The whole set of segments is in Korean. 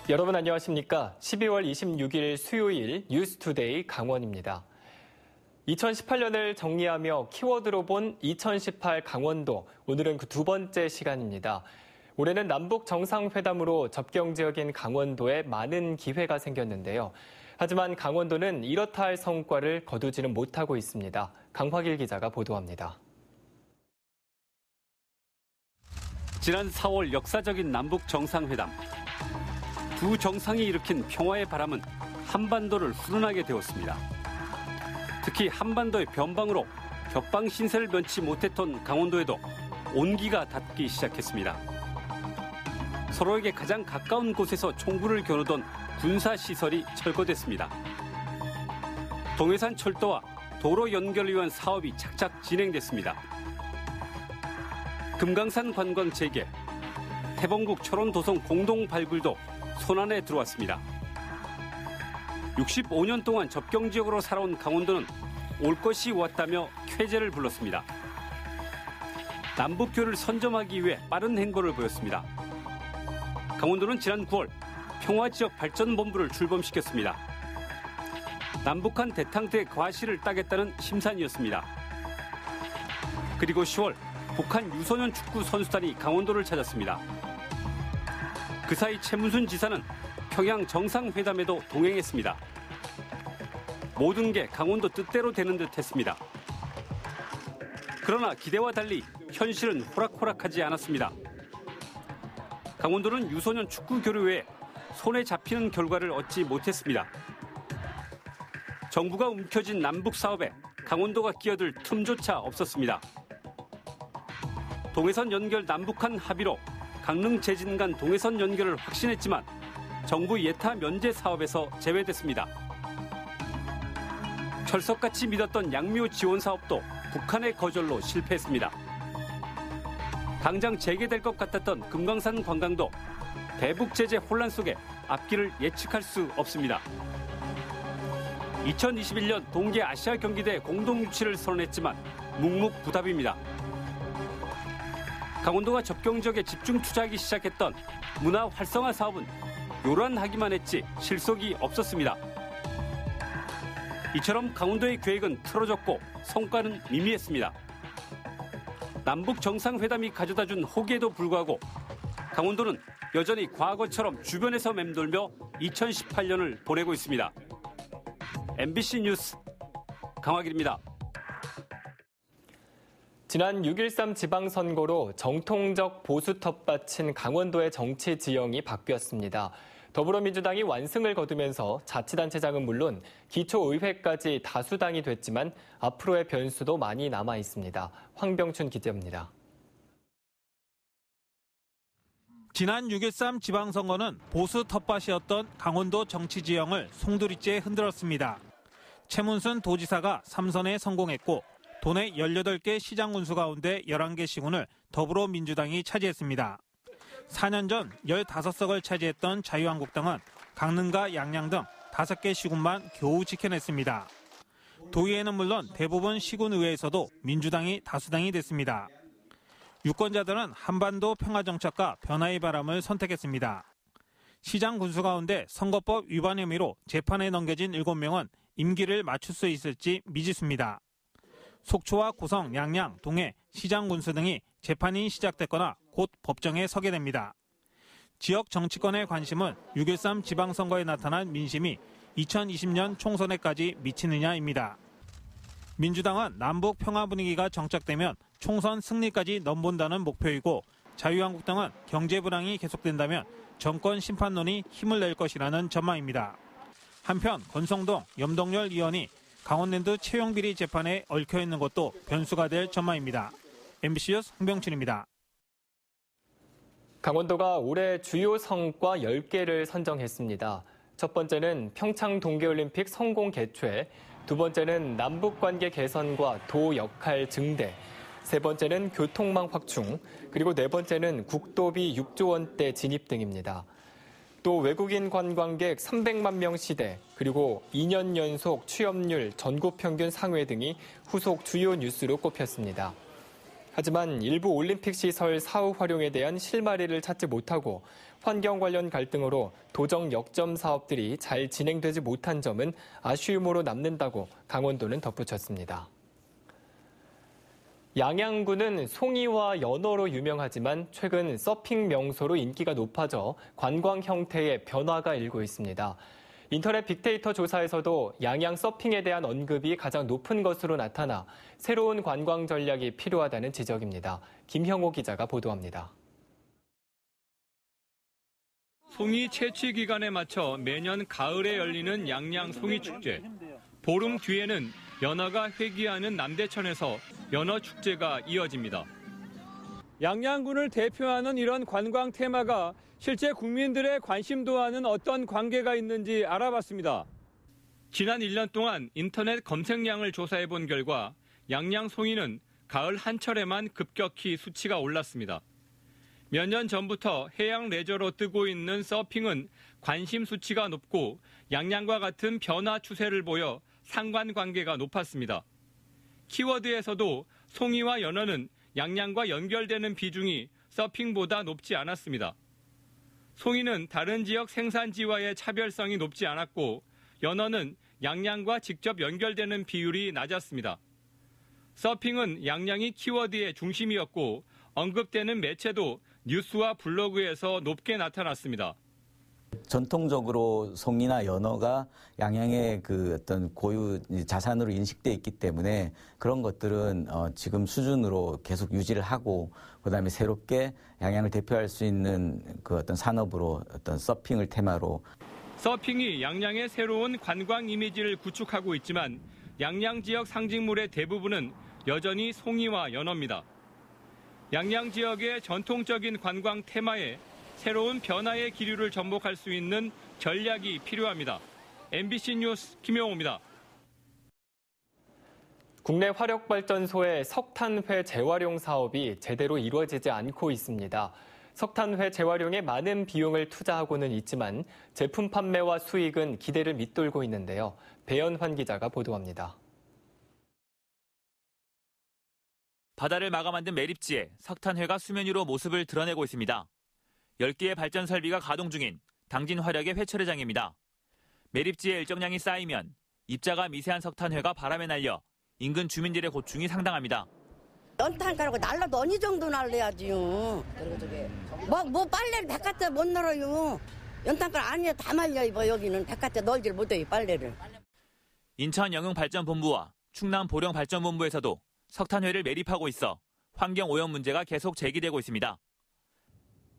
여러분 안녕하십니까? 12월 26일 수요일 뉴스투데이 강원입니다. 2018년을 정리하며 키워드로 본 2018 강원도, 오늘은 그 두 번째 시간입니다. 올해는 남북 정상회담으로 접경 지역인 강원도에 많은 기회가 생겼는데요. 하지만 강원도는 이렇다 할 성과를 거두지는 못하고 있습니다. 강화길 기자가 보도합니다. 지난 4월 역사적인 남북 정상회담. 두 정상이 일으킨 평화의 바람은 한반도를 훈훈하게 되었습니다. 특히 한반도의 변방으로 격방 신세를 면치 못했던 강원도에도 온기가 닿기 시작했습니다. 서로에게 가장 가까운 곳에서 총구를 겨누던 군사시설이 철거됐습니다. 동해산 철도와 도로 연결을 위한 사업이 착착 진행됐습니다. 금강산 관광 재개, 태봉국 철원 도성 공동 발굴도 손안에 들어왔습니다. 65년 동안 접경 지역으로 살아온 강원도는 올 것이 왔다며 쾌재를 불렀습니다. 남북교를 선점하기 위해 빠른 행보를 보였습니다. 강원도는 지난 9월 평화지역발전본부를 출범시켰습니다. 남북한 대탕트의 과실을 따겠다는 심산이었습니다. 그리고 10월 북한 유소년 축구 선수단이 강원도를 찾았습니다. 그 사이 최문순 지사는 평양 정상회담에도 동행했습니다. 모든 게 강원도 뜻대로 되는 듯 했습니다. 그러나 기대와 달리 현실은 호락호락하지 않았습니다. 강원도는 유소년 축구 교류 외에 손에 잡히는 결과를 얻지 못했습니다. 정부가 움켜쥔 남북 사업에 강원도가 끼어들 틈조차 없었습니다. 동해선 연결 남북한 합의로 강릉 제진 간 동해선 연결을 확신했지만 정부 예타 면제 사업에서 제외됐습니다. 철석같이 믿었던 양묘 지원 사업도 북한의 거절로 실패했습니다. 당장 재개될 것 같았던 금강산 관광도 대북 제재 혼란 속에 앞길을 예측할 수 없습니다. 2021년 동계 아시아 경기대 공동 유치를 선언했지만 묵묵부답입니다. 강원도가 접경 지역에 집중 투자하기 시작했던 문화 활성화 사업은 요란하기만 했지 실속이 없었습니다. 이처럼 강원도의 계획은 틀어졌고 성과는 미미했습니다. 남북 정상회담이 가져다준 호기에도 불구하고 강원도는 여전히 과거처럼 주변에서 맴돌며 2018년을 보내고 있습니다. MBC 뉴스 강화길입니다. 지난 6.13 지방선거로 정통적 보수 텃밭인 강원도의 정치 지형이 바뀌었습니다. 더불어민주당이 완승을 거두면서 자치단체장은 물론 기초의회까지 다수당이 됐지만 앞으로의 변수도 많이 남아 있습니다. 황병춘 기자입니다. 지난 6.13 지방선거는 보수 텃밭이었던 강원도 정치 지형을 송두리째 흔들었습니다. 최문순 도지사가 3선에 성공했고 도내 18개 시장 군수 가운데 11개 시군을 더불어민주당이 차지했습니다. 4년 전 15석을 차지했던 자유한국당은 강릉과 양양 등 5개 시군만 겨우 지켜냈습니다. 도의회는 물론 대부분 시군의회에서도 민주당이 다수당이 됐습니다. 유권자들은 한반도 평화정착과 변화의 바람을 선택했습니다. 시장 군수 가운데 선거법 위반 혐의로 재판에 넘겨진 7명은 임기를 맞출 수 있을지 미지수입니다. 속초와 고성, 양양, 동해, 시장 군수 등이 재판이 시작됐거나 곧 법정에 서게 됩니다. 지역 정치권의 관심은 6.13 지방선거에 나타난 민심이 2020년 총선에까지 미치느냐입니다. 민주당은 남북 평화 분위기가 정착되면 총선 승리까지 넘본다는 목표이고 자유한국당은 경제 불황이 계속된다면 정권 심판론이 힘을 낼 것이라는 전망입니다. 한편 권성동, 염동열 의원이 강원랜드 채용비리 재판에 얽혀있는 것도 변수가 될 전망입니다. MBC 뉴스 황병춘입니다. 강원도가 올해 주요 성과 10개를 선정했습니다. 첫 번째는 평창 동계올림픽 성공 개최, 두 번째는 남북관계 개선과 도 역할 증대, 세 번째는 교통망 확충, 그리고 네 번째는 국도비 6조 원대 진입 등입니다. 또 외국인 관광객 300만 명 시대, 그리고 2년 연속 취업률 전국 평균 상회 등이 후속 주요 뉴스로 꼽혔습니다. 하지만 일부 올림픽 시설 사후 활용에 대한 실마리를 찾지 못하고 환경 관련 갈등으로 도정 역점 사업들이 잘 진행되지 못한 점은 아쉬움으로 남는다고 강원도는 덧붙였습니다. 양양군은 송이와 연어로 유명하지만 최근 서핑 명소로 인기가 높아져 관광 형태의 변화가 일고 있습니다. 인터넷 빅데이터 조사에서도 양양 서핑에 대한 언급이 가장 높은 것으로 나타나 새로운 관광 전략이 필요하다는 지적입니다. 김형호 기자가 보도합니다. 송이 채취 기간에 맞춰 매년 가을에 열리는 양양 송이축제. 보름 뒤에는 연어가 회귀하는 남대천에서 연어축제가 이어집니다. 양양군을 대표하는 이런 관광 테마가 실제 국민들의 관심도와는 어떤 관계가 있는지 알아봤습니다. 지난 1년 동안 인터넷 검색량을 조사해 본 결과 양양 송이는 가을 한철에만 급격히 수치가 올랐습니다. 몇 년 전부터 해양 레저로 뜨고 있는 서핑은 관심 수치가 높고 양양과 같은 변화 추세를 보여 상관관계가 높았습니다. 키워드에서도 송이와 연어는 양양과 연결되는 비중이 서핑보다 높지 않았습니다. 송이는 다른 지역 생산지와의 차별성이 높지 않았고 연어는 양양과 직접 연결되는 비율이 낮았습니다. 서핑은 양양이 키워드의 중심이었고 언급되는 매체도 뉴스와 블로그에서 높게 나타났습니다. 전통적으로 송이나 연어가 양양의 그 어떤 고유 자산으로 인식돼 있기 때문에 그런 것들은 지금 수준으로 계속 유지를 하고 그다음에 새롭게 양양을 대표할 수 있는 그 어떤 산업으로 어떤 서핑을 테마로 서핑이 양양의 새로운 관광 이미지를 구축하고 있지만 양양 지역 상징물의 대부분은 여전히 송이와 연어입니다. 양양 지역의 전통적인 관광 테마에 새로운 변화의 기류를 전복할 수 있는 전략이 필요합니다. MBC 뉴스 김영호입니다. 국내 화력발전소의 석탄회 재활용 사업이 제대로 이루어지지 않고 있습니다. 석탄회 재활용에 많은 비용을 투자하고는 있지만 제품 판매와 수익은 기대를 밑돌고 있는데요. 배연환 기자가 보도합니다. 바다를 막아 만든 매립지에 석탄회가 수면 위로 모습을 드러내고 있습니다. 10개의 발전 설비가 가동 중인 당진 화력의 회처리장입니다. 매립지에 일정량이 쌓이면 입자가 미세한 석탄회가 바람에 날려 인근 주민들의 고충이 상당합니다. 연탄 깔고 날라도 어느 정도 날려야지요. 뭐 빨래를 바깥에 못 널어요. 연탄 깔 아니야 다 말려 입어. 여기는 바깥에 널질 못해요 빨래를. 인천 영흥발전본부와 충남 보령발전본부에서도 석탄회를 매립하고 있어 환경 오염 문제가 계속 제기되고 있습니다.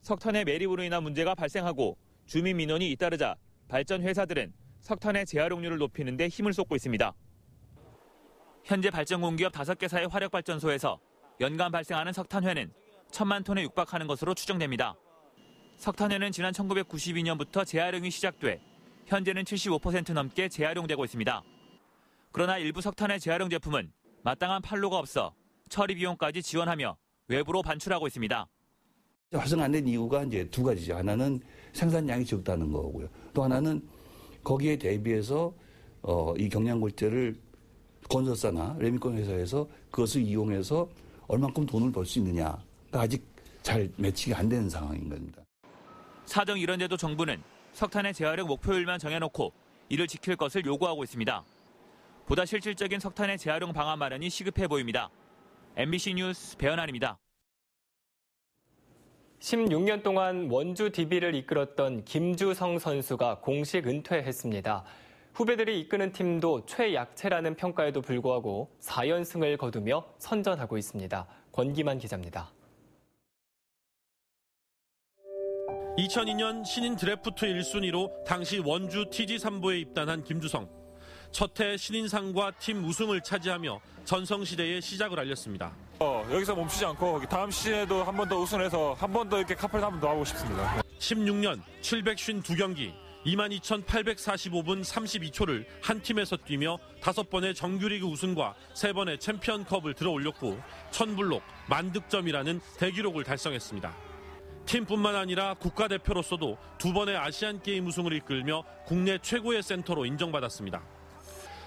석탄의 매립으로 인한 문제가 발생하고 주민 민원이 잇따르자 발전 회사들은 석탄의 재활용률을 높이는 데 힘을 쏟고 있습니다. 현재 발전 공기업 5개사의 화력발전소에서 연간 발생하는 석탄회는 1,000만 톤에 육박하는 것으로 추정됩니다. 석탄회는 지난 1992년부터 재활용이 시작돼 현재는 75% 넘게 재활용되고 있습니다. 그러나 일부 석탄의 재활용 제품은 마땅한 판로가 없어 처리 비용까지 지원하며 외부로 반출하고 있습니다. 활성 안 된 이유가 이제 두 가지죠. 하나는 생산량이 적다는 거고요. 또 하나는 거기에 대비해서 이 경량골재를 건설사나 레미콘 회사에서 그것을 이용해서 얼만큼 돈을 벌 수 있느냐가 아직 잘 매치가 안 되는 상황인 겁니다. 사정 이런데도 정부는 석탄의 재활용 목표율만 정해놓고 이를 지킬 것을 요구하고 있습니다. 보다 실질적인 석탄의 재활용 방안 마련이 시급해 보입니다. MBC 뉴스 배연환입니다. 16년 동안 원주 DB를 이끌었던 김주성 선수가 공식 은퇴했습니다. 후배들이 이끄는 팀도 최약체라는 평가에도 불구하고 4연승을 거두며 선전하고 있습니다. 권기만 기자입니다. 2002년 신인 드래프트 1순위로 당시 원주 TG3부에 입단한 김주성. 첫해 신인상과 팀 우승을 차지하며 전성시대의 시작을 알렸습니다. 여기서 멈추지 않고 다음 시즌에도 한 번 더 우승해서 한 번 더 이렇게 카페를 한 번 더 하고 싶습니다. 16년 752경기 22,845분 32초를 한 팀에서 뛰며 5번의 정규리그 우승과 3번의 챔피언컵을 들어올렸고 1000블록 만득점이라는 대기록을 달성했습니다. 팀뿐만 아니라 국가대표로서도 2번의 아시안게임 우승을 이끌며 국내 최고의 센터로 인정받았습니다.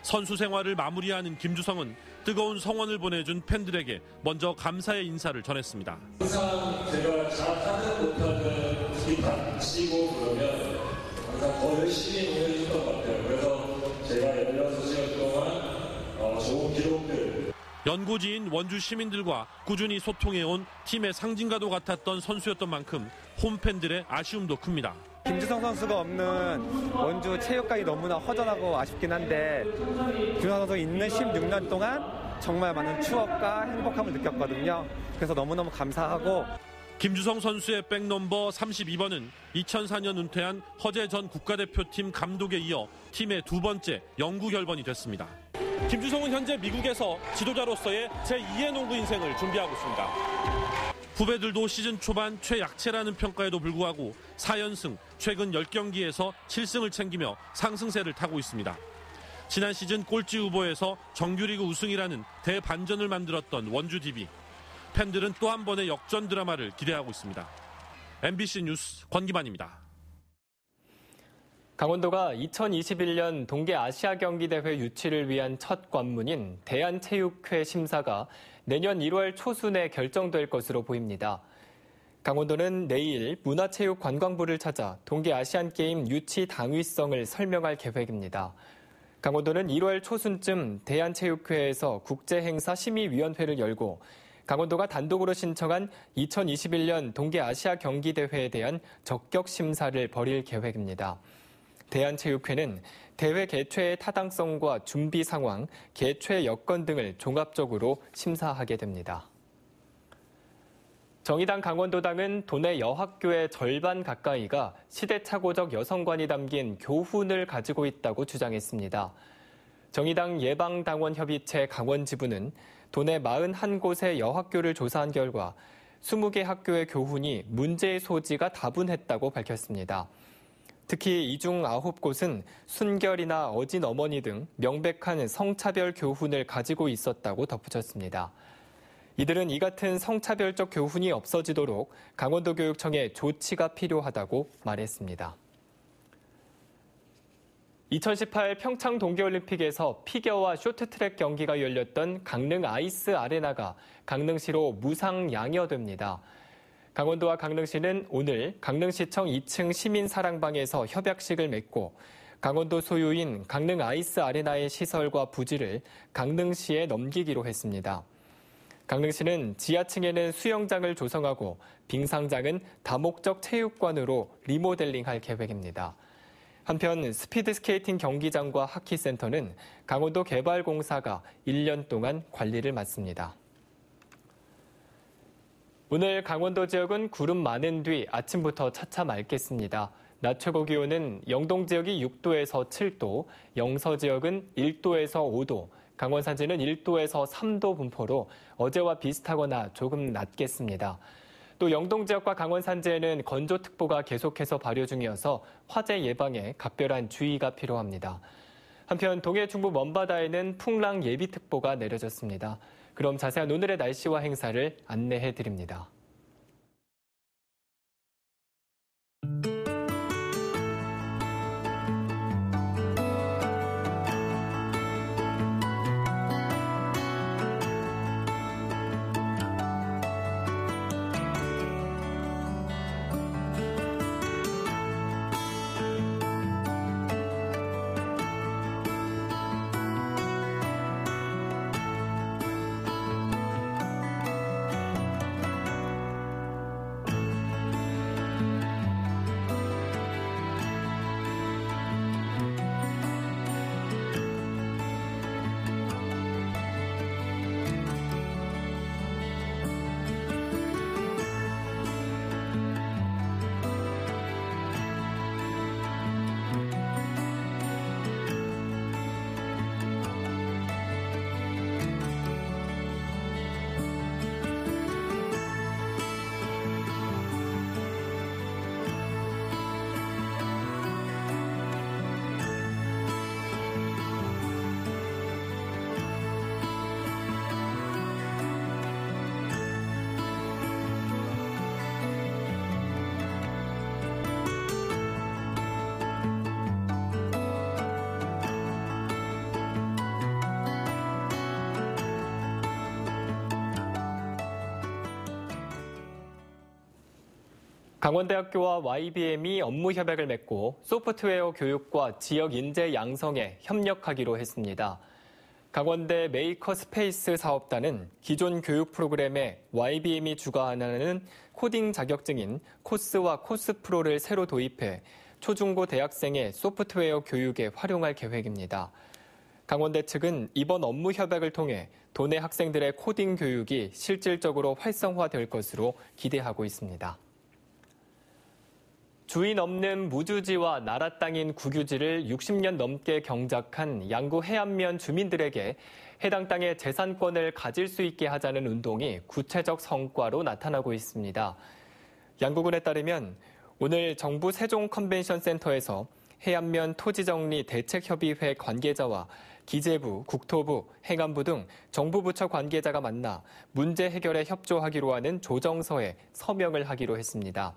선수 생활을 마무리하는 김주성은 뜨거운 성원을 보내준 팬들에게 먼저 감사의 인사를 전했습니다. 항상 제가 잘하는 못하는 기타 치고 그러면 항상 더 열심히 응원해줬던 것 같아요. 그래서 제가 16시간 동안 좋은 기록들. 연고지인 원주 시민들과 꾸준히 소통해온 팀의 상징과도 같았던 선수였던 만큼 홈팬들의 아쉬움도 큽니다. 김주성 선수가 없는 원주 체육관이 너무나 허전하고 아쉽긴 한데 김주성 선수가 있는 16년 동안 정말 많은 추억과 행복함을 느꼈거든요. 그래서 너무너무 감사하고 김주성 선수의 백넘버 32번은 2004년 은퇴한 허재 전 국가대표팀 감독에 이어 팀의 두 번째 영구 결번이 됐습니다. 김주성은 현재 미국에서 지도자로서의 제2의 농구 인생을 준비하고 있습니다. 후배들도 시즌 초반 최약체라는 평가에도 불구하고 4연승, 최근 10경기에서 7승을 챙기며 상승세를 타고 있습니다. 지난 시즌 꼴찌 후보에서 정규리그 우승이라는 대반전을 만들었던 원주 DB. 팬들은 또 한 번의 역전 드라마를 기대하고 있습니다. MBC 뉴스 권기만입니다. 강원도가 2021년 동계아시아경기대회 유치를 위한 첫 관문인 대한체육회 심사가 내년 1월 초순에 결정될 것으로 보입니다. 강원도는 내일 문화체육관광부를 찾아 동계아시안게임 유치 당위성을 설명할 계획입니다. 강원도는 1월 초순쯤 대한체육회에서 국제행사심의위원회를 열고 강원도가 단독으로 신청한 2021년 동계아시아경기대회에 대한 적격 심사를 벌일 계획입니다. 대한체육회는 대회 개최의 타당성과 준비 상황, 개최 여건 등을 종합적으로 심사하게 됩니다. 정의당 강원도당은 도내 여학교의 절반 가까이가 시대착오적 여성관이 담긴 교훈을 가지고 있다고 주장했습니다. 정의당 예방당원협의체 강원지부는 도내 41곳의 여학교를 조사한 결과 20개 학교의 교훈이 문제의 소지가 다분했다고 밝혔습니다. 특히 이 중 9곳은 순결이나 어진 어머니 등 명백한 성차별 교훈을 가지고 있었다고 덧붙였습니다. 이들은 이 같은 성차별적 교훈이 없어지도록 강원도교육청의 조치가 필요하다고 말했습니다. 2018 평창 동계올림픽에서 피겨와 쇼트트랙 경기가 열렸던 강릉 아이스 아레나가 강릉시로 무상 양여됩니다. 강원도와 강릉시는 오늘 강릉시청 2층 시민사랑방에서 협약식을 맺고 강원도 소유인 강릉 아이스 아레나의 시설과 부지를 강릉시에 넘기기로 했습니다. 강릉시는 지하층에는 수영장을 조성하고 빙상장은 다목적 체육관으로 리모델링할 계획입니다. 한편 스피드스케이팅 경기장과 하키센터는 강원도 개발공사가 1년 동안 관리를 맡습니다. 오늘 강원도 지역은 구름 많은 뒤 아침부터 차차 맑겠습니다. 낮 최고 기온은 영동 지역이 6도에서 7도, 영서 지역은 1도에서 5도, 강원 산지는 1도에서 3도 분포로 어제와 비슷하거나 조금 낮겠습니다. 또 영동 지역과 강원 산지에는 건조특보가 계속해서 발효 중이어서 화재 예방에 각별한 주의가 필요합니다. 한편 동해 중부 먼바다에는 풍랑 예비특보가 내려졌습니다. 그럼 자세한 오늘의 날씨와 행사를 안내해 드립니다. 강원대학교와 YBM이 업무 협약을 맺고 소프트웨어 교육과 지역 인재 양성에 협력하기로 했습니다. 강원대 메이커 스페이스 사업단은 기존 교육 프로그램에 YBM이 주관하는 코딩 자격증인 코스와 코스프로를 새로 도입해 초중고 대학생의 소프트웨어 교육에 활용할 계획입니다. 강원대 측은 이번 업무 협약을 통해 도내 학생들의 코딩 교육이 실질적으로 활성화될 것으로 기대하고 있습니다. 주인 없는 무주지와 나라 땅인 국유지를 60년 넘게 경작한 양구 해안면 주민들에게 해당 땅의 재산권을 가질 수 있게 하자는 운동이 구체적 성과로 나타나고 있습니다. 양구군에 따르면 오늘 정부 세종 컨벤션 센터에서 해안면 토지정리 대책협의회 관계자와 기재부, 국토부, 행안부 등 정부 부처 관계자가 만나 문제 해결에 협조하기로 하는 조정서에 서명을 하기로 했습니다.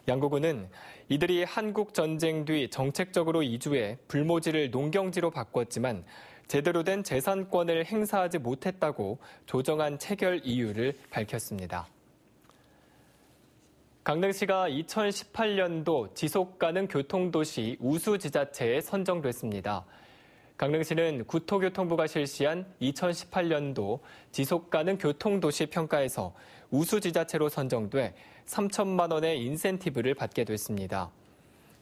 양구군은 이들이 한국 전쟁 뒤 정책적으로 이주해 불모지를 농경지로 바꿨지만 제대로 된 재산권을 행사하지 못했다고 조정안 체결 이유를 밝혔습니다. 강릉시가 2018년도 지속가능 교통도시 우수지자체에 선정됐습니다. 강릉시는 국토교통부가 실시한 2018년도 지속가능 교통도시 평가에서 우수지자체로 선정돼 3천만 원의 인센티브를 받게 됐습니다.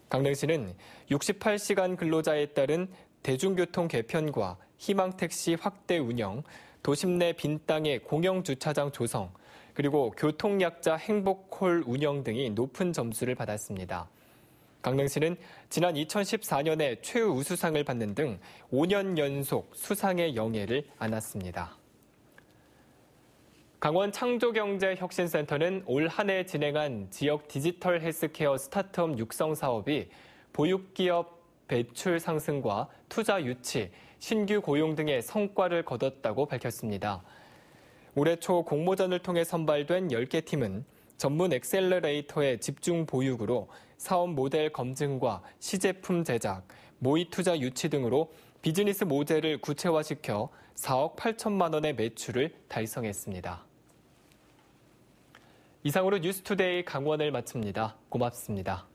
강릉시는 68시간 근로자에 따른 대중교통 개편과 희망택시 확대 운영, 도심 내 빈 땅의 공영주차장 조성, 그리고 교통약자 행복콜 운영 등이 높은 점수를 받았습니다. 강릉시는 지난 2014년에 최우수상을 받는 등 5년 연속 수상의 영예를 안았습니다. 강원 창조경제혁신센터는 올 한 해 진행한 지역 디지털 헬스케어 스타트업 육성 사업이 보육기업 배출 상승과 투자 유치, 신규 고용 등의 성과를 거뒀다고 밝혔습니다. 올해 초 공모전을 통해 선발된 10개 팀은 전문 엑셀러레이터의 집중 보육으로 사업 모델 검증과 시제품 제작, 모의 투자 유치 등으로 비즈니스 모델을 구체화시켜 4억 8천만 원의 매출을 달성했습니다. 이상으로 뉴스투데이 강원을 마칩니다. 고맙습니다.